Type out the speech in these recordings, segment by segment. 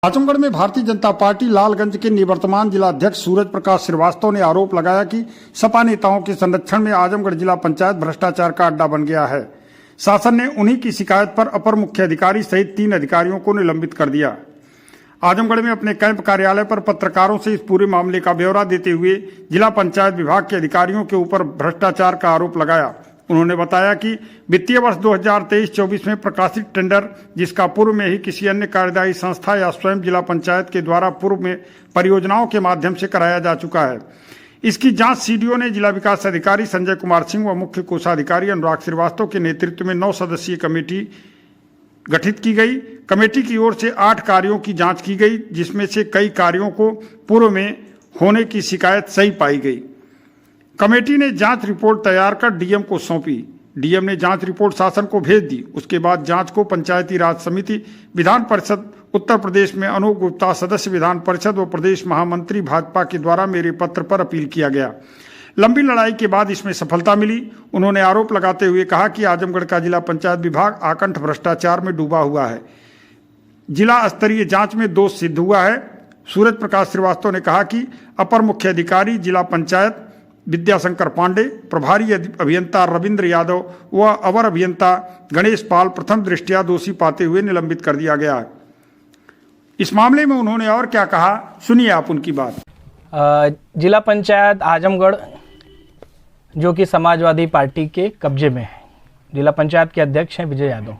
आजमगढ़ में भारतीय जनता पार्टी लालगंज के निवर्तमान जिला अध्यक्ष सूरज प्रकाश श्रीवास्तव ने आरोप लगाया कि सपा नेताओं के संरक्षण में आजमगढ़ जिला पंचायत भ्रष्टाचार का अड्डा बन गया है। शासन ने उन्हीं की शिकायत पर अपर मुख्य अधिकारी सहित 3 अधिकारियों को निलंबित कर दिया। आजमगढ़ में अपने कैंप कार्यालय पर पत्रकारों से इस पूरे मामले का ब्यौरा देते हुए जिला पंचायत विभाग के अधिकारियों के ऊपर भ्रष्टाचार का आरोप लगाया। उन्होंने बताया कि वित्तीय वर्ष 2023-24 में प्रकाशित टेंडर, जिसका पूर्व में ही किसी अन्य कार्यदायी संस्था या स्वयं जिला पंचायत के द्वारा पूर्व में परियोजनाओं के माध्यम से कराया जा चुका है, इसकी जांच सीडीओ ने जिला विकास अधिकारी संजय कुमार सिंह व मुख्य कोषाधिकारी अनुराग श्रीवास्तव के नेतृत्व में 9 सदस्यीय कमेटी गठित की गई। कमेटी की ओर से 8 कार्यों की जांच की गई, जिसमें से कई कार्यों को पूर्व में होने की शिकायत सही पाई गई। कमेटी ने जांच रिपोर्ट तैयार कर डीएम को सौंपी। डीएम ने जांच रिपोर्ट शासन को भेज दी। उसके बाद जांच को पंचायती राज समिति, विधान परिषद उत्तर प्रदेश में अनूप गुप्ता सदस्य विधान परिषद व प्रदेश महामंत्री भाजपा के द्वारा मेरे पत्र पर अपील किया गया। लंबी लड़ाई के बाद इसमें सफलता मिली। उन्होंने आरोप लगाते हुए कहा कि आजमगढ़ का जिला पंचायत विभाग आकंठ भ्रष्टाचार में डूबा हुआ है। जिला स्तरीय जांच में दोष सिद्ध हुआ है। सूरज प्रकाश श्रीवास्तव ने कहा कि अपर मुख्य अधिकारी जिला पंचायत विद्याशंकर पांडे, प्रभारी अभियंता रविंद्र यादव व अवर अभियंता गणेश पाल प्रथम दृष्टया दोषी पाते हुए निलंबित कर दिया गया। इस मामले में उन्होंने और क्या कहा, सुनिए आप उनकी बात। जिला पंचायत आजमगढ़ जो कि समाजवादी पार्टी के कब्जे में है, जिला पंचायत के अध्यक्ष हैं विजय यादव।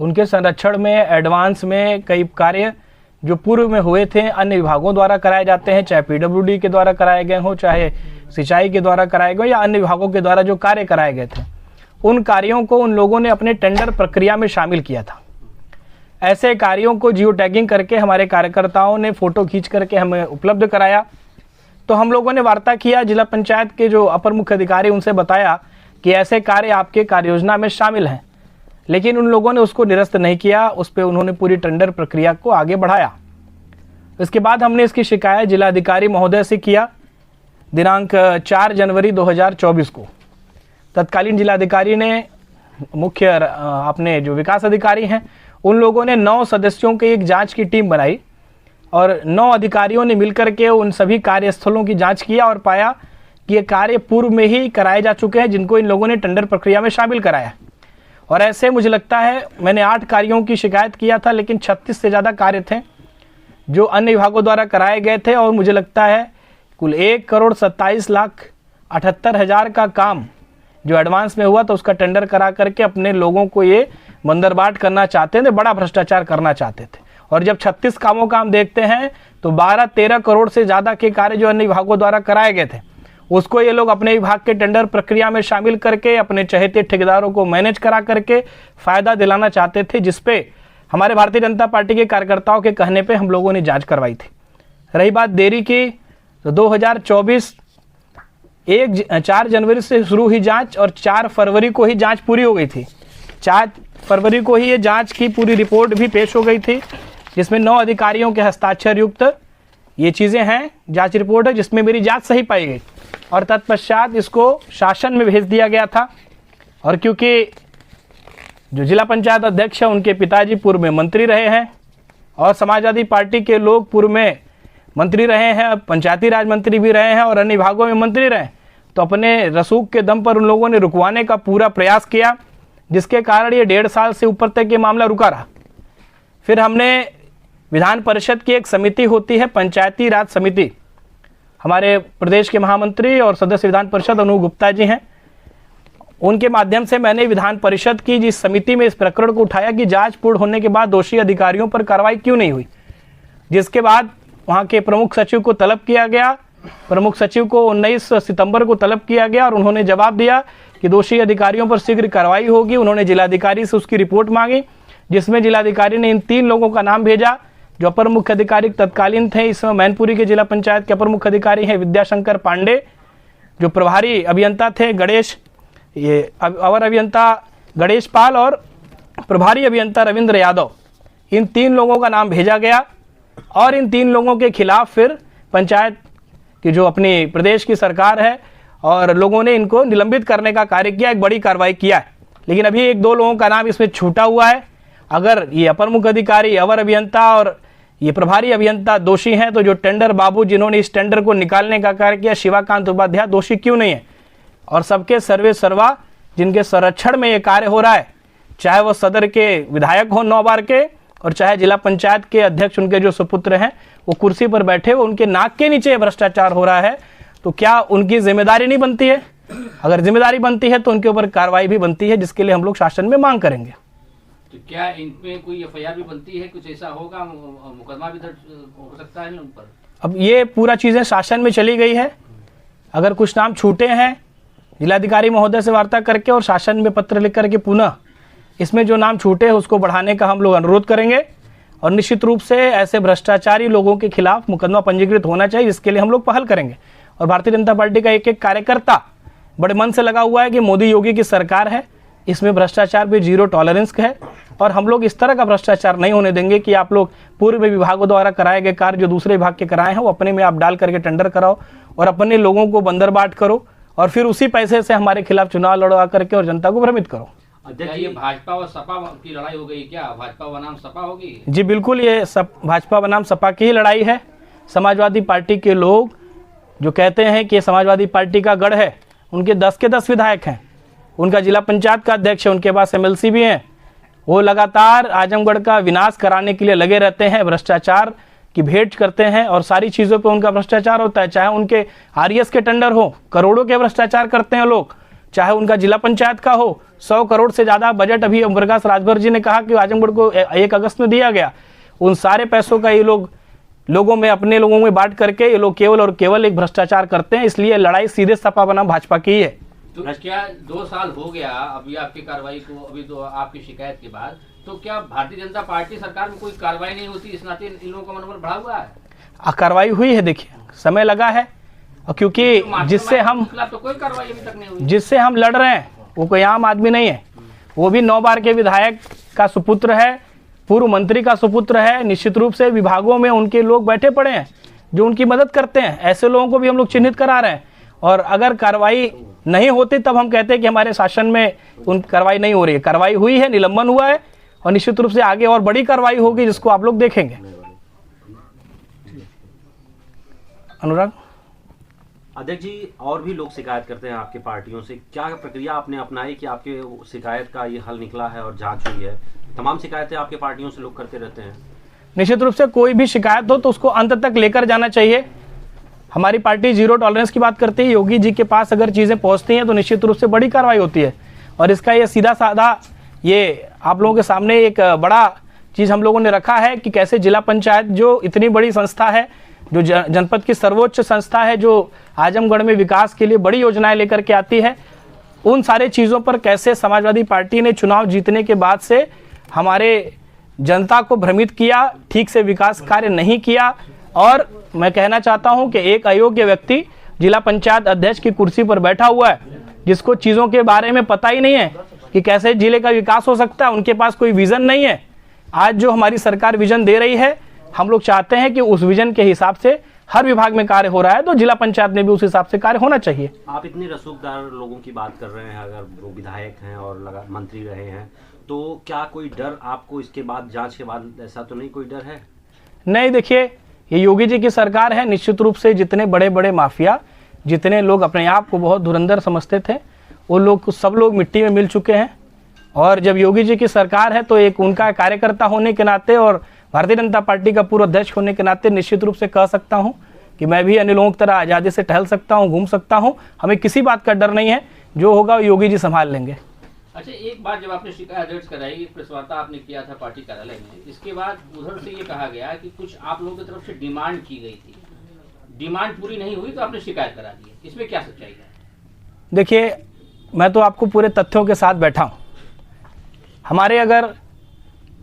उनके संरक्षण में एडवांस में कई कार्य जो पूर्व में हुए थे अन्य विभागों द्वारा कराए जाते हैं, चाहे पीडब्ल्यूडी के द्वारा कराए गए हों, चाहे सिंचाई के द्वारा कराए गए या अन्य विभागों के द्वारा जो कार्य कराए गए थे, उन कार्यों को उन लोगों ने अपने टेंडर प्रक्रिया में शामिल किया था। ऐसे कार्यों को जियो टैगिंग करके हमारे कार्यकर्ताओं ने फोटो खींच करके हमें उपलब्ध कराया। तो हम लोगों ने वार्ता किया, जिला पंचायत के जो अपर मुख्य अधिकारी उनसे बताया कि ऐसे कार्य आपके कार्य योजना में शामिल हैं, लेकिन उन लोगों ने उसको निरस्त नहीं किया। उस पर उन्होंने पूरी टेंडर प्रक्रिया को आगे बढ़ाया। इसके बाद हमने इसकी शिकायत जिलाधिकारी महोदय से किया। दिनांक 4 जनवरी 2024 को तत्कालीन जिलाधिकारी ने मुख्य अपने जो विकास अधिकारी हैं उन लोगों ने 9 सदस्यों की एक जांच की टीम बनाई और 9 अधिकारियों ने मिलकर के उन सभी कार्यस्थलों की जांच किया और पाया कि ये कार्य पूर्व में ही कराए जा चुके हैं, जिनको इन लोगों ने टेंडर प्रक्रिया में शामिल कराया। और ऐसे मुझे लगता है मैंने 8 कार्यों की शिकायत किया था, लेकिन 36 से ज़्यादा कार्य थे जो अन्य विभागों द्वारा कराए गए थे। और मुझे लगता है कुल 1,27,78,000 का काम जो एडवांस में हुआ था, उसका टेंडर करा करके अपने लोगों को ये मंदरबाट करना चाहते थे, बड़ा भ्रष्टाचार करना चाहते थे। और जब 36 कामों का हम देखते हैं तो 12-13 करोड़ से ज़्यादा के कार्य जो अन्य विभागों द्वारा कराए गए थे, उसको ये लोग अपने विभाग के टेंडर प्रक्रिया में शामिल करके अपने चहेते ठेकेदारों को मैनेज करा करके फ़ायदा दिलाना चाहते थे, जिसपे हमारे भारतीय जनता पार्टी के कार्यकर्ताओं के कहने पे हम लोगों ने जांच करवाई थी। रही बात देरी की, तो 2024 4 जनवरी से शुरू हुई जांच और 4 फरवरी को ही जांच पूरी हो गई थी। 4 फरवरी को ही ये जांच की पूरी रिपोर्ट भी पेश हो गई थी, जिसमें 9 अधिकारियों के हस्ताक्षर युक्त ये चीज़ें हैं। जांच रिपोर्ट है जिसमें मेरी जांच सही पाई गई और तत्पश्चात इसको शासन में भेज दिया गया था। और क्योंकि जो जिला पंचायत अध्यक्ष है उनके पिताजी पूर्व में मंत्री रहे हैं और समाजवादी पार्टी के लोग पूर्व में मंत्री रहे हैं, पंचायती राज मंत्री भी रहे हैं और अन्य विभागों में मंत्री रहे, तो अपने रसूख के दम पर उन लोगों ने रुकवाने का पूरा प्रयास किया, जिसके कारण ये 1.5 साल से ऊपर तक ये मामला रुका रहा। फिर हमने विधान परिषद की एक समिति होती है, पंचायती राज समिति, हमारे प्रदेश के महामंत्री और सदस्य विधान परिषद अनूप गुप्ता जी हैं, उनके माध्यम से मैंने विधान परिषद की जिस समिति में इस प्रकरण को उठाया कि जांच पूर्ण होने के बाद दोषी अधिकारियों पर कार्रवाई क्यों नहीं हुई। जिसके बाद वहाँ के प्रमुख सचिव को तलब किया गया। प्रमुख सचिव को 19 सितंबर को तलब किया गया और उन्होंने जवाब दिया कि दोषी अधिकारियों पर शीघ्र कार्रवाई होगी। उन्होंने जिलाधिकारी से उसकी रिपोर्ट मांगी, जिसमें जिलाधिकारी ने इन 3 लोगों का नाम भेजा जो अपर मुख्य अधिकारी तत्कालीन थे। इसमें मैनपुरी के जिला पंचायत के अपर मुख्य अधिकारी हैं विद्याशंकर पांडे, जो प्रभारी अभियंता थे अवर अभियंता गणेश पाल और प्रभारी अभियंता रविंद्र यादव। इन 3 लोगों का नाम भेजा गया और इन 3 लोगों के खिलाफ फिर पंचायत की जो अपनी प्रदेश की सरकार है और लोगों ने इनको निलंबित करने का कार्य किया, एक बड़ी कार्रवाई किया है। लेकिन अभी 1-2 लोगों का नाम इसमें छूटा हुआ है। अगर ये अपर मुख्य अधिकारी, अवर अभियंता और ये प्रभारी अभियंता दोषी हैं, तो जो टेंडर बाबू जिन्होंने इस टेंडर को निकालने का कार्य किया शिवाकांत उपाध्याय दोषी क्यों नहीं है? और सबके सर्वे सर्वा जिनके संरक्षण में ये कार्य हो रहा है, चाहे वो सदर के विधायक हो 9 बार के, और चाहे जिला पंचायत के अध्यक्ष उनके जो सुपुत्र हैं वो कुर्सी पर बैठे हुए, उनके नाक के नीचे भ्रष्टाचार हो रहा है, तो क्या उनकी जिम्मेदारी नहीं बनती है? अगर जिम्मेदारी बनती है तो उनके ऊपर कार्रवाई भी बनती है, जिसके लिए हम लोग शासन में मांग करेंगे। तो क्या इनपे कोई एफआईआर भी बनती है? कुछ ऐसा होगा, मुकदमा भी दर्ज हो सकता है उन पर? अब ये पूरा चीजें शासन में चली गई है। अगर कुछ नाम छूटे हैं, जिलाधिकारी महोदय से वार्ता करके और शासन में पत्र लिख करके पुनः इसमें जो नाम छूटे हैं उसको बढ़ाने का हम लोग अनुरोध करेंगे, और निश्चित रूप से ऐसे भ्रष्टाचारी लोगों के खिलाफ मुकदमा पंजीकृत होना चाहिए, जिसके लिए हम लोग पहल करेंगे। और भारतीय जनता पार्टी का एक एक कार्यकर्ता बड़े मन से लगा हुआ है कि मोदी योगी की सरकार है, इसमें भ्रष्टाचार पे 0 टॉलरेंस है, और हम लोग इस तरह का भ्रष्टाचार नहीं होने देंगे कि आप लोग पूर्व में विभागों द्वारा कराए गए कार्य जो दूसरे विभाग के कराए हैं वो अपने में आप डाल करके टेंडर कराओ और अपने लोगों को बंदरबाट करो, और फिर उसी पैसे से हमारे खिलाफ चुनाव लड़वा करके और जनता को भ्रमित करो। अध्यक्ष, ये भाजपा और सपा की लड़ाई हो गई क्या? भाजपा बनाम सपा होगी? जी बिल्कुल, ये सब भाजपा बनाम सपा की ही लड़ाई है। समाजवादी पार्टी के लोग जो कहते हैं कि समाजवादी पार्टी का गढ़ है, उनके 10 के 10 विधायक हैं, उनका जिला पंचायत का अध्यक्ष है, उनके पास एमएलसी भी हैं, वो लगातार आजमगढ़ का विनाश कराने के लिए लगे रहते हैं, भ्रष्टाचार की भेंट करते हैं और सारी चीज़ों पे उनका भ्रष्टाचार होता है। चाहे उनके आरएस के टेंडर हो, करोड़ों के भ्रष्टाचार करते हैं लोग, चाहे उनका जिला पंचायत का हो, 100 करोड़ से ज़्यादा बजट अभी ओम प्रकाश राजभर जी ने कहा कि आजमगढ़ को 1 अगस्त में दिया गया, उन सारे पैसों का ये लोग लोगों में अपने लोगों में बांट करके ये लोग केवल और केवल एक भ्रष्टाचार करते हैं। इसलिए लड़ाई सीधे सपा बनाम भाजपा की ही है। तो क्या 2 साल हो गया अभी आपकी कार्रवाई को, अभी तो आपकी शिकायत के बाद, तो क्या भारतीय जनता पार्टी सरकार में कोई कार्रवाई नहीं होती? इस नाते इन लोगों का मनोबल बढ़ा हुआ है। कार्रवाई हुई है, देखिए समय लगा है, और क्योंकि जिससे हम तो कोई कार्रवाई अभी तक नहीं हुई, जिससे हम लड़ रहे हैं वो कोई आम आदमी नहीं है, वो भी 9 बार के विधायक का सुपुत्र है, पूर्व मंत्री का सुपुत्र है। निश्चित रूप से विभागों में उनके लोग बैठे पड़े हैं जो उनकी मदद करते हैं, ऐसे लोगों को भी हम लोग चिन्हित करा रहे हैं। और अगर कार्रवाई नहीं होती तब हम कहते हैं कि हमारे शासन में उन कार्रवाई नहीं हो रही है। कार्रवाई हुई है, निलंबन हुआ है, और निश्चित रूप से आगे और बड़ी कार्रवाई होगी जिसको आप लोग देखेंगे। अनुराग। अध्यक्ष जी, और भी लोग शिकायत करते हैं आपके पार्टियों से, क्या प्रक्रिया आपने अपनाई कि आपके शिकायत का ये हल निकला है और जांच हुई है? तमाम शिकायतें आपके पार्टियों से लोग करते रहते हैं। निश्चित रूप से कोई भी शिकायत हो तो उसको अंत तक लेकर जाना चाहिए। हमारी पार्टी 0 टॉलरेंस की बात करती है। योगी जी के पास अगर चीज़ें पहुंचती हैं तो निश्चित रूप से बड़ी कार्रवाई होती है, और इसका ये सीधा साधा ये आप लोगों के सामने एक बड़ा चीज़ हम लोगों ने रखा है कि कैसे जिला पंचायत जो इतनी बड़ी संस्था है, जो जनपद की सर्वोच्च संस्था है, जो आजमगढ़ में विकास के लिए बड़ी योजनाएं लेकर के आती है, उन सारे चीज़ों पर कैसे समाजवादी पार्टी ने चुनाव जीतने के बाद से हमारे जनता को भ्रमित किया, ठीक से विकास कार्य नहीं किया। और मैं कहना चाहता हूं कि एक अयोग्य व्यक्ति जिला पंचायत अध्यक्ष की कुर्सी पर बैठा हुआ है, जिसको चीज़ों के बारे में पता ही नहीं है कि कैसे जिले का विकास हो सकता है, उनके पास कोई विजन नहीं है। आज जो हमारी सरकार विजन दे रही है, हम लोग चाहते हैं कि उस विजन के हिसाब से हर विभाग में कार्य हो रहा है, तो जिला पंचायत में भी उस हिसाब से कार्य होना चाहिए। आप इतनी रसूखदार लोगों की बात कर रहे हैं, अगर वो विधायक हैं और मंत्री रहे हैं, तो क्या कोई डर आपको इसके बाद, जांच के बाद, ऐसा तो नहीं कोई डर है? नहीं, देखिए ये योगी जी की सरकार है। निश्चित रूप से जितने बड़े बड़े माफिया, जितने लोग अपने आप को बहुत धुरंधर समझते थे, वो लोग सब लोग मिट्टी में मिल चुके हैं। और जब योगी जी की सरकार है तो एक उनका कार्यकर्ता होने के नाते और भारतीय जनता पार्टी का पूर्व अध्यक्ष होने के नाते निश्चित रूप से कह सकता हूं कि मैं भी अन्य लोगों की तरह आज़ादी से टहल सकता हूं, घूम सकता हूं। हमें किसी बात का डर नहीं है, जो होगा योगी जी संभाल लेंगे। अच्छा, एक बार जब आपने शिकायत दर्ज कराई, प्रेस वार्ता आपने किया था पार्टी कार्यालय में, इसके बाद उधर से ये कहा गया कि कुछ आप लोगों की तरफ से डिमांड की गई थी, डिमांड पूरी नहीं हुई तो आपने शिकायत करा दी है, इसमें क्या सच्चाई है? देखिए, मैं तो आपको पूरे तथ्यों के साथ बैठा हूँ। हमारे अगर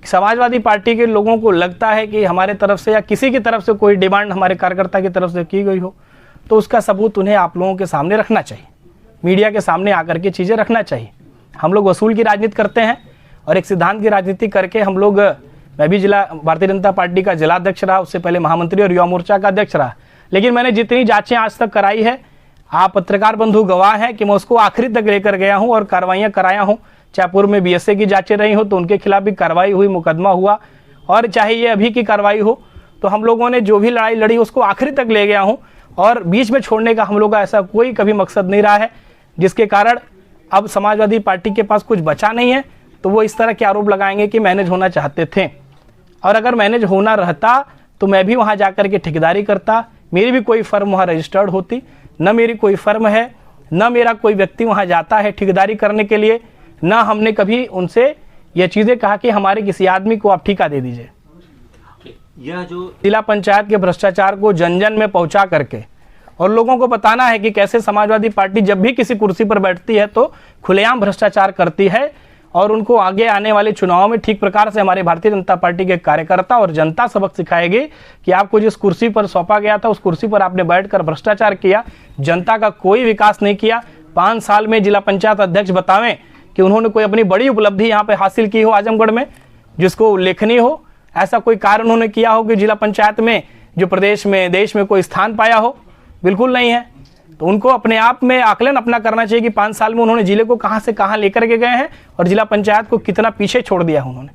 समाजवादी पार्टी के लोगों को लगता है कि हमारे तरफ से या किसी की तरफ से कोई डिमांड हमारे कार्यकर्ता की तरफ से की गई हो, तो उसका सबूत उन्हें आप लोगों के सामने रखना चाहिए, मीडिया के सामने आकर के चीज़ें रखना चाहिए। हम लोग वसूल की राजनीति करते हैं और एक सिद्धांत की राजनीति करके हम लोग, मैं भी जिला भारतीय जनता पार्टी का जिलाध्यक्ष रहा, उससे पहले महामंत्री और युवा मोर्चा का अध्यक्ष रहा, लेकिन मैंने जितनी जांचें आज तक कराई है, आप पत्रकार बंधु गवाह हैं कि मैं उसको आखिरी तक लेकर गया हूं और कार्रवाइयां कराया हूं। चाहे पूर्व में बीएसए की जांचें रही हो तो उनके खिलाफ भी कार्रवाई हुई, मुकदमा हुआ, और चाहे ये अभी की कार्रवाई हो तो हम लोगों ने जो भी लड़ाई लड़ी उसको आखिरी तक ले गया हूं, और बीच में छोड़ने का हम लोग का ऐसा कोई कभी मकसद नहीं रहा है, जिसके कारण अब समाजवादी पार्टी के पास कुछ बचा नहीं है। तो वो इस तरह के आरोप लगाएंगे कि मैनेज होना चाहते थे, और अगर मैनेज होना रहता तो मैं भी वहां जाकर के ठेकेदारी करता, मेरी भी कोई फर्म वहां रजिस्टर्ड होती, न मेरी कोई फर्म है, न मेरा कोई व्यक्ति वहां जाता है ठेकेदारी करने के लिए, न हमने कभी उनसे ये चीजें कहा कि हमारे किसी आदमी को आप ठेका दे दीजिए। यह जो जिला पंचायत के भ्रष्टाचार को जन जन में पहुंचा करके और लोगों को बताना है कि कैसे समाजवादी पार्टी जब भी किसी कुर्सी पर बैठती है तो खुलेआम भ्रष्टाचार करती है, और उनको आगे आने वाले चुनाव में ठीक प्रकार से हमारे भारतीय जनता पार्टी के कार्यकर्ता और जनता सबक सिखाएगी कि आपको जिस कुर्सी पर सौंपा गया था उस कुर्सी पर आपने बैठकर भ्रष्टाचार किया, जनता का कोई विकास नहीं किया। 5 साल में जिला पंचायत अध्यक्ष बतावें कि उन्होंने कोई अपनी बड़ी उपलब्धि यहाँ पे हासिल की हो आजमगढ़ में, जिसको उल्लेखनीय हो, ऐसा कोई कार्य उन्होंने किया हो कि जिला पंचायत में जो प्रदेश में देश में कोई स्थान पाया हो? बिल्कुल नहीं है। तो उनको अपने आप में आकलन अपना करना चाहिए कि 5 साल में उन्होंने जिले को कहां से कहां लेकर के गए हैं और जिला पंचायत को कितना पीछे छोड़ दिया उन्होंने।